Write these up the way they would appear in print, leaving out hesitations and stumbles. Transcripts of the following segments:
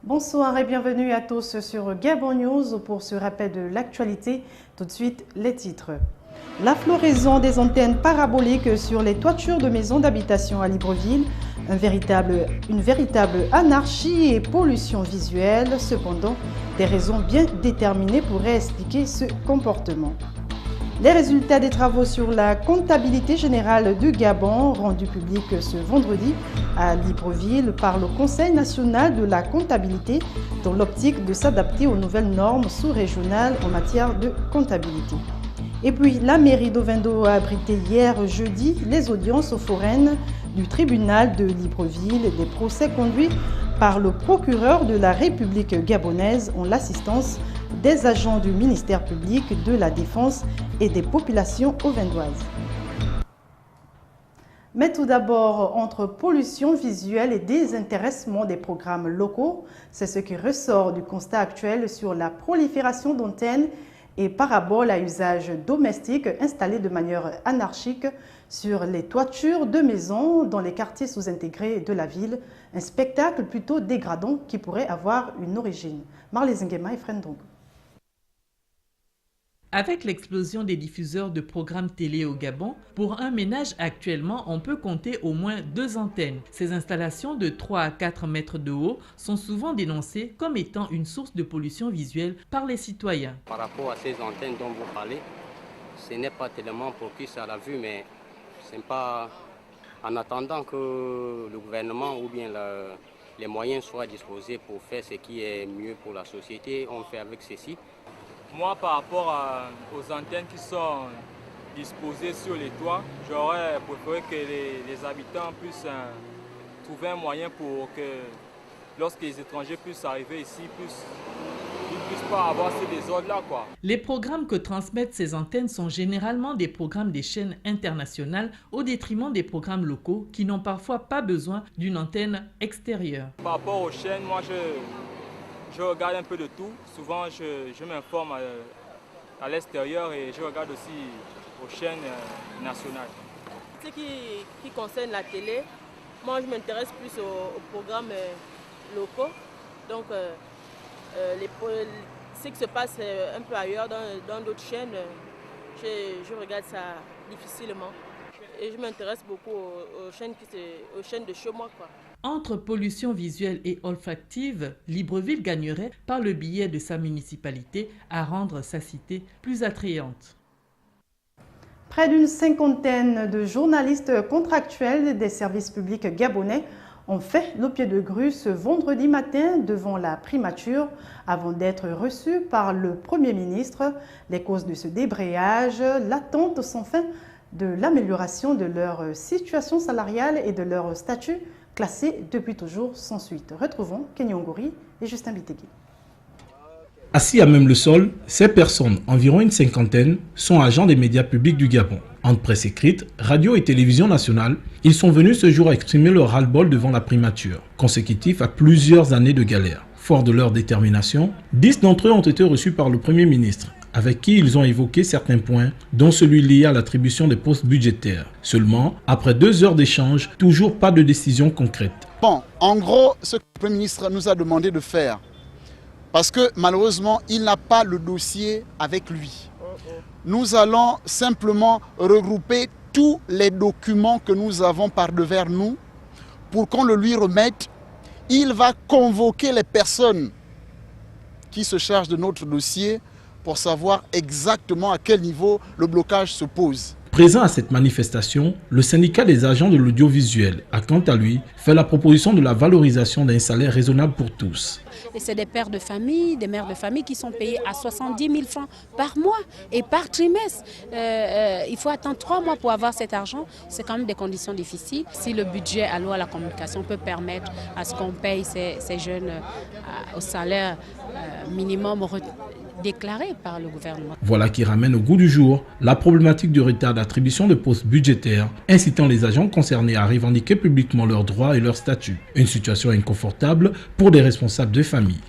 Bonsoir et bienvenue à tous sur Gabon News pour ce rappel de l'actualité. Tout de suite, les titres. La floraison des antennes paraboliques sur les toitures de maisons d'habitation à Libreville, une véritable anarchie et pollution visuelle. Cependant, des raisons bien déterminées pourraient expliquer ce comportement. Les résultats des travaux sur la comptabilité générale du Gabon, rendus publics ce vendredi à Libreville par le Conseil national de la comptabilité, dans l'optique de s'adapter aux nouvelles normes sous-régionales en matière de comptabilité. Et puis, la mairie d'Ovendo a abrité hier jeudi les audiences foraines du tribunal de Libreville des procès conduits par le procureur de la République gabonaise en l'assistance des agents du ministère public de la Défense et des populations ovendoises. Mais tout d'abord, entre pollution visuelle et désintéressement des programmes locaux, c'est ce qui ressort du constat actuel sur la prolifération d'antennes et paraboles à usage domestique installées de manière anarchique sur les toitures de maisons dans les quartiers sous-intégrés de la ville, un spectacle plutôt dégradant qui pourrait avoir une origine. Marley Zingema et Frendong. Avec l'explosion des diffuseurs de programmes télé au Gabon, pour un ménage actuellement, on peut compter au moins 2 antennes. Ces installations de 3 à 4 mètres de haut sont souvent dénoncées comme étant une source de pollution visuelle par les citoyens. Par rapport à ces antennes dont vous parlez, ce n'est pas tellement propice à la vue, mais c'est pas en attendant que le gouvernement ou bien les moyens soient disposés pour faire ce qui est mieux pour la société, on fait avec ceci. Moi, par rapport aux antennes qui sont disposées sur les toits, j'aurais préféré que les habitants puissent trouver un moyen pour que, lorsque les étrangers puissent arriver ici, ils ne puissent pas avoir ces désordres-là, quoi. Les programmes que transmettent ces antennes sont généralement des programmes des chaînes internationales au détriment des programmes locaux qui n'ont parfois pas besoin d'une antenne extérieure. Par rapport aux chaînes, moi, je regarde un peu de tout. Souvent, je m'informe à l'extérieur et je regarde aussi aux chaînes nationales. Ce qui concerne la télé, moi, je m'intéresse plus aux programmes locaux. Donc, ce qui se passe un peu ailleurs dans d'autres chaînes, je regarde ça difficilement. Et je m'intéresse beaucoup aux chaînes de chez moi, quoi. Entre pollution visuelle et olfactive, Libreville gagnerait par le biais de sa municipalité à rendre sa cité plus attrayante. Près d'une cinquantaine de journalistes contractuels des services publics gabonais ont fait le pied de grue ce vendredi matin devant la primature avant d'être reçus par le Premier ministre. Les causes de ce débrayage, l'attente sans fin de l'amélioration de leur situation salariale et de leur statut classé depuis toujours sans suite. Retrouvons Kenyon Gori et Justin Bitegui. Assis à même le sol, ces personnes, environ une cinquantaine, sont agents des médias publics du Gabon. Entre presse écrite, radio et télévision nationale, ils sont venus ce jour exprimer leur ras-le-bol devant la primature, consécutif à plusieurs années de galère. Forts de leur détermination, 10 d'entre eux ont été reçus par le Premier ministre, avec qui ils ont évoqué certains points, dont celui lié à l'attribution des postes budgétaires. Seulement, après 2 heures d'échange, toujours pas de décision concrète. Bon, en gros, ce que le Premier ministre nous a demandé de faire, parce que malheureusement, il n'a pas le dossier avec lui. Nous allons simplement regrouper tous les documents que nous avons par devers nous pour qu'on le lui remette. Il va convoquer les personnes qui se chargent de notre dossier pour savoir exactement à quel niveau le blocage se pose. Présent à cette manifestation, le syndicat des agents de l'audiovisuel a quant à lui fait la proposition de la valorisation d'un salaire raisonnable pour tous. Et c'est des pères de famille, des mères de famille qui sont payés à 70 000 francs par mois et par trimestre. Il faut attendre 3 mois pour avoir cet argent. C'est quand même des conditions difficiles. Si le budget alloué à la communication peut permettre à ce qu'on paye ces jeunes au salaire minimum déclaré par le gouvernement. Voilà qui ramène au goût du jour la problématique du retard d'attribution de postes budgétaires, incitant les agents concernés à revendiquer publiquement leurs droits et leur statut. Une situation inconfortable pour des responsables de famille.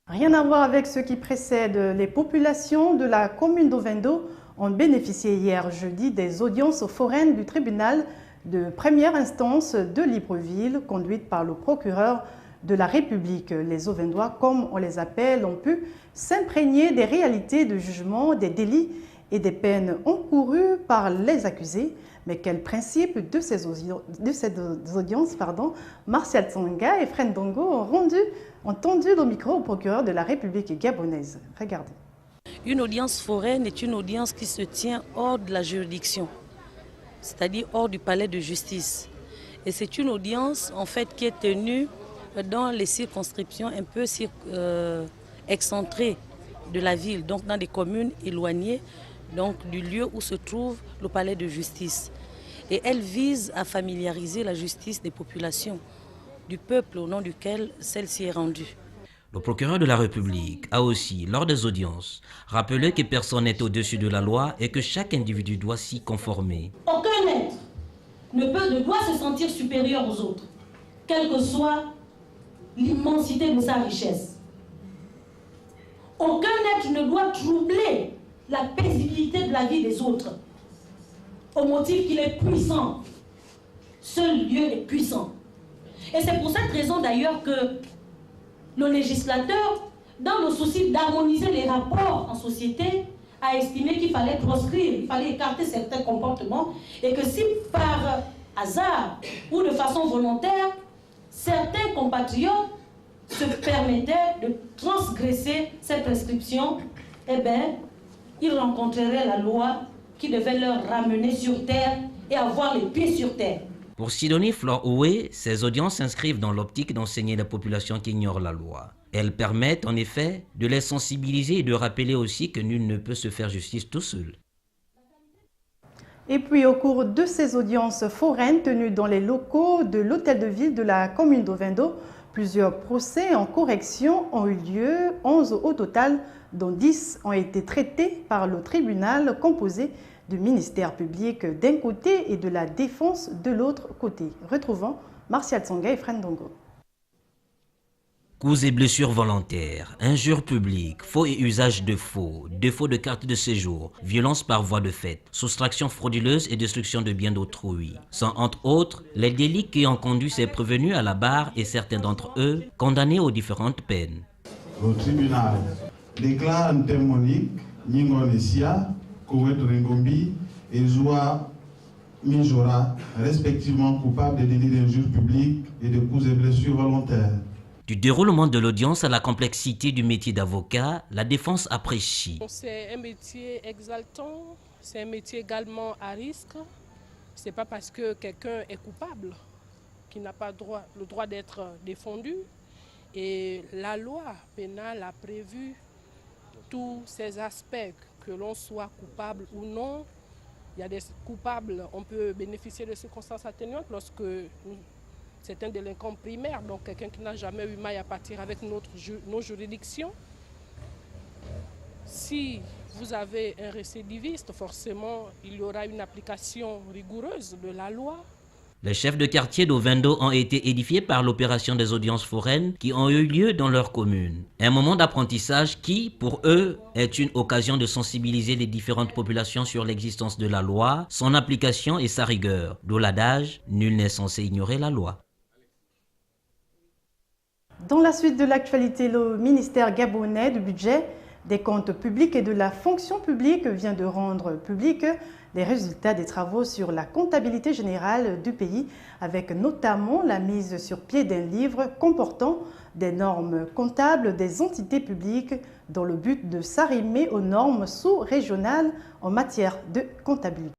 Rien à voir avec ce qui précède. Les populations de la commune d'Ovendo ont bénéficié hier jeudi des audiences foraines du tribunal de première instance de Libreville, conduite par le procureur de la République. Les Auvendois, comme on les appelle, ont pu s'imprégner des réalités de jugement, des délits et des peines encourus par les accusés. Mais quel principe de ces audiences, Martial Tsonga et Fred Ndongo ont tendu le micro au procureur de la République gabonaise. Regardez. Une audience foraine est une audience qui se tient hors de la juridiction, c'est-à-dire hors du palais de justice. Et c'est une audience en fait qui est tenue dans les circonscriptions un peu excentrées de la ville, donc dans des communes éloignées donc, du lieu où se trouve le palais de justice. Et elle vise à familiariser la justice des populations, du peuple au nom duquel celle-ci est rendue. Le procureur de la République a aussi, lors des audiences, rappelé que personne n'est au-dessus de la loi et que chaque individu doit s'y conformer. Aucun être ne doit se sentir supérieur aux autres, quelle que soit l'immensité de sa richesse. Aucun être ne doit troubler la paisibilité de la vie des autres, au motif qu'il est puissant. Seul Dieu est puissant. Et c'est pour cette raison d'ailleurs que le législateur, dans le souci d'harmoniser les rapports en société, a estimé qu'il fallait proscrire, il fallait écarter certains comportements et que si par hasard ou de façon volontaire, certains compatriotes se permettaient de transgresser cette prescription, eh bien, ils rencontreraient la loi qui devait leur ramener sur terre et avoir les pieds sur terre. Pour Sidonie Flore Oué, ces audiences s'inscrivent dans l'optique d'enseigner la population qui ignore la loi. Elles permettent en effet de les sensibiliser et de rappeler aussi que nul ne peut se faire justice tout seul. Et puis au cours de ces audiences foraines tenues dans les locaux de l'hôtel de ville de la commune d'Ovendo, plusieurs procès en correction ont eu lieu, 11 au total, dont 10 ont été traités par le tribunal composé du ministère public d'un côté et de la défense de l'autre côté. Retrouvons Martial Tsonga et Fred Ndongo. Coups et blessures volontaires, injures publiques, faux et usage de faux, défaut de carte de séjour, violence par voie de fait, soustraction frauduleuse et destruction de biens d'autrui. Sont entre autres les délits qui ont conduit ces prévenus à la barre et certains d'entre eux condamnés aux différentes peines. Le tribunal déclare en témoignage Ningonesia, Kowet Rengombi et Zoua Mijora, respectivement coupables des délits d'injures publiques et de coups et blessures volontaires. Du déroulement de l'audience à la complexité du métier d'avocat, la défense apprécie. C'est un métier exaltant, c'est un métier également à risque. Ce n'est pas parce que quelqu'un est coupable qu'il n'a pas le droit d'être défendu. Et la loi pénale a prévu tous ces aspects, que l'on soit coupable ou non. Il y a des coupables, on peut bénéficier de circonstances atténuantes lorsque c'est un délinquant primaire, donc quelqu'un qui n'a jamais eu maille à partir avec nos juridictions. Si vous avez un récidiviste, forcément, il y aura une application rigoureuse de la loi. Les chefs de quartier d'Ovendo ont été édifiés par l'opération des audiences foraines qui ont eu lieu dans leur commune. Un moment d'apprentissage qui, pour eux, est une occasion de sensibiliser les différentes populations sur l'existence de la loi, son application et sa rigueur. D'où l'adage, nul n'est censé ignorer la loi. Dans la suite de l'actualité, le ministère gabonais du budget, des comptes publics et de la fonction publique vient de rendre public les résultats des travaux sur la comptabilité générale du pays, avec notamment la mise sur pied d'un livre comportant des normes comptables des entités publiques dans le but de s'arrimer aux normes sous-régionales en matière de comptabilité.